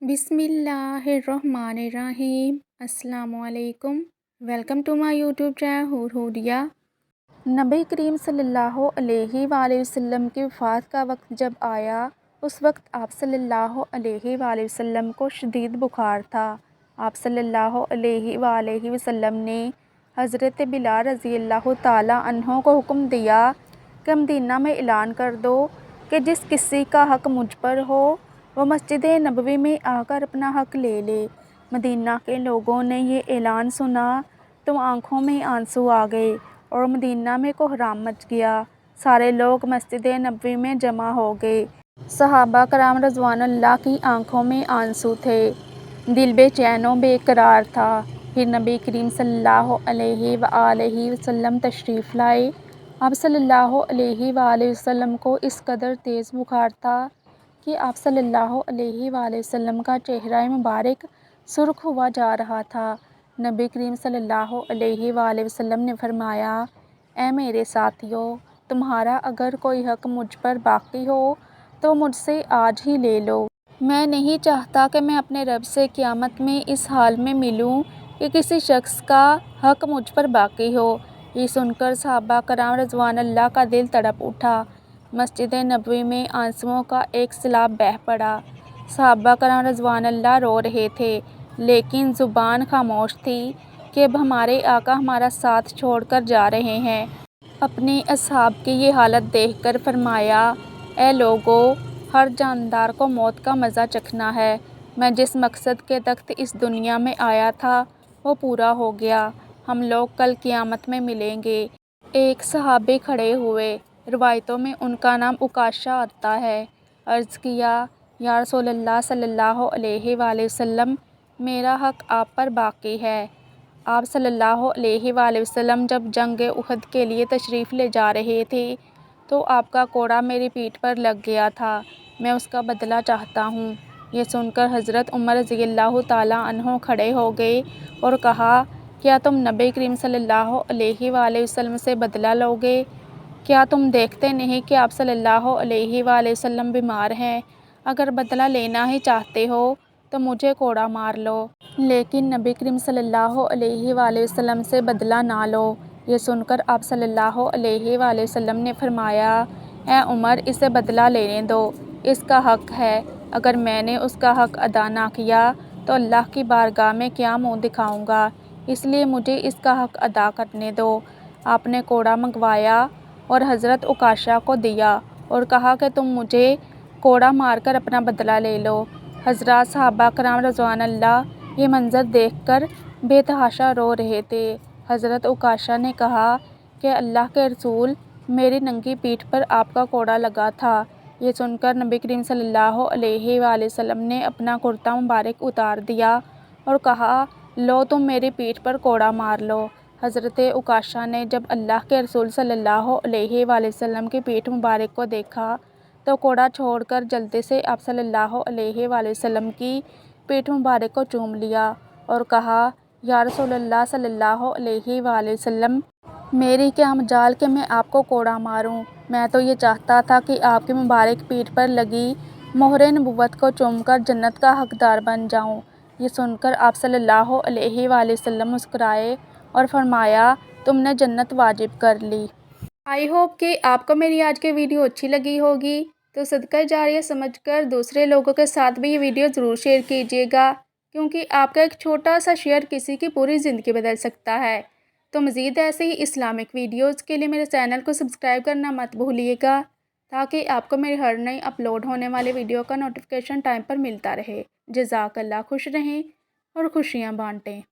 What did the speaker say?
बिस्मिल्लाहिर्रहमानिर्रहीम। अस्सलामुअलैकुम। Welcome to my YouTube channel Huriya. नबी करीम सल्लल्लाहु अलैहि वसल्लम की वफ़ात का वक्त जब आया, उस वक्त आप सल्लल्लाहु अलैहि वसल्लम को शदीद बुखार था। आप सल्लल्लाहु अलैहि वसल्लम ने हज़रत बिलाल रज़ी अल्लाह ताला अन्हो को हुक्म दिया कि मदीना में ऐलान कर दो कि जिस किसी का हक़ मुझ पर हो वो मस्जिद नबवी में आकर अपना हक़ ले ले। मदीना के लोगों ने ये ऐलान सुना तो आँखों में आंसू आ गए और मदीना में कोहराम मच गया। सारे लोग मस्जिद नबवी में जमा हो गए। सहाबा कराम रज़वानुल्लाह की आँखों में आंसू थे, दिल बेचैन व बेकरार था। फिर नबी करीम सल्लल्लाहु अलैहि वसल्लम तशरीफ़ लाए। आप सल्लल्लाहु अलैहि वसल्लम को इस कदर तेज़ बुखार था कि आप सल्लल्लाहु अलैहि वसल्लम का चेहरा मुबारक सुर्ख हुआ जा रहा था। नबी करीम सल्लल्लाहु अलैहि वसल्लम ने फरमाया, ऐ मेरे साथियों, तुम्हारा अगर कोई हक़ मुझ पर बाकी हो तो मुझसे आज ही ले लो। मैं नहीं चाहता कि मैं अपने रब से क़यामत में इस हाल में मिलूँ कि किसी शख्स का हक़ मुझ पर बाकी हो। ये सुनकर सहाबा कराम रज़वानुल्लाह का दिल तड़प उठा। मस्जिद नबवी में आंसुओं का एक सैलाब बह पड़ा। सहाबा कराम रज़वानुल्लाह रो रहे थे, लेकिन ज़ुबान खामोश थी कि अब हमारे आका हमारा साथ छोड़कर जा रहे हैं। अपने असहाब की ये हालत देखकर फरमाया, ए लोगो, हर जानदार को मौत का मज़ा चखना है। मैं जिस मकसद के तख्त इस दुनिया में आया था वो पूरा हो गया। हम लोग कल क़यामत में मिलेंगे। एक सहाबी खड़े हुए, रिवायतों में उनका नाम उकाशा आता है। अर्ज़ किया, या रसूलल्लाह सल्लल्लाहु अलैहि वसल्लम, मेरा हक़ आप पर बाकी है। आप सल्लल्लाहु अलैहि वसल्लम जब जंग उहद के लिए तशरीफ़ ले जा रहे थे तो आपका कोड़ा मेरी पीठ पर लग गया था। मैं उसका बदला चाहता हूँ। ये सुनकर हज़रत उमर रज़ी अल्लाह ताला अन्हो खड़े हो गए और कहा, क्या तुम नबी करीम सल्लल्लाहु अलैहि वसल्लम से बदला लोगे? क्या तुम देखते नहीं कि आप सल्लल्लाहु अलैहि वसल्लम बीमार हैं? अगर बदला लेना ही चाहते हो तो मुझे कोड़ा मार लो, लेकिन नबी करीम सल्लल्लाहु अलैहि वसल्लम से बदला ना लो। ये सुनकर आप सल्लल्लाहु अलैहि वसल्लम ने फरमाया, ए उमर, इसे बदला लेने दो, इसका हक़ है। अगर मैंने उसका हक़ अदा ना किया तो अल्लाह की बारगाह में क्या मुँह दिखाऊँगा, इसलिए मुझे इसका हक़ अदा करने दो। आपने कोड़ा मंगवाया और हज़रत उकाशा को दिया और कहा कि तुम मुझे कोड़ा मारकर अपना बदला ले लो। हज़रात सहाबा कराम रज़वानुल्लाह ये मंज़र देखकर बेतहाशा रो रहे थे। हज़रत उकाशा ने कहा कि अल्लाह के रसूल, मेरी नंगी पीठ पर आपका कोड़ा लगा था। ये सुनकर नबी करीम सल्लल्लाहु अलैहि वसल्लम ने अपना कुर्ता मुबारक उतार दिया और कहा, लो तुम मेरी पीठ पर कोड़ा मार लो। हज़रत उकाशा ने जब अल्लाह के रसूल सल्लल्लाहु अलैहि वसल्लम की पीठ मुबारक को देखा तो कोड़ा छोड़कर जल्दी से आप सल्लल्लाहु अलैहि वसल्लम की पीठ मुबारक को चूम लिया और कहा, या रसूलल्लाह सल्लल्लाहु अलैहि वसल्लम, मेरी क्या मजाल कि मैं आपको कोड़ा मारूं। मैं तो ये चाहता था कि आपकी मुबारक पीठ पर लगी मोहरे नबुव्वत को चूमकर जन्नत का हकदार बन जाऊं। ये सुनकर आप सल्लल्लाहु अलैहि वसल्लम मुस्कुराए और फरमाया, तुमने जन्नत वाजिब कर ली। आई होप कि आपको मेरी आज की वीडियो अच्छी लगी होगी, तो सदका जारिया समझकर दूसरे लोगों के साथ भी ये वीडियो ज़रूर शेयर कीजिएगा, क्योंकि आपका एक छोटा सा शेयर किसी की पूरी ज़िंदगी बदल सकता है। तो मज़ीद ऐसे ही इस्लामिक वीडियोज़ के लिए मेरे चैनल को सब्सक्राइब करना मत भूलिएगा, ताकि आपको मेरी हर नई अपलोड होने वाले वीडियो का नोटिफिकेशन टाइम पर मिलता रहे। जज़ाकल्लाह। खुश रहें और खुशियाँ बाँटें।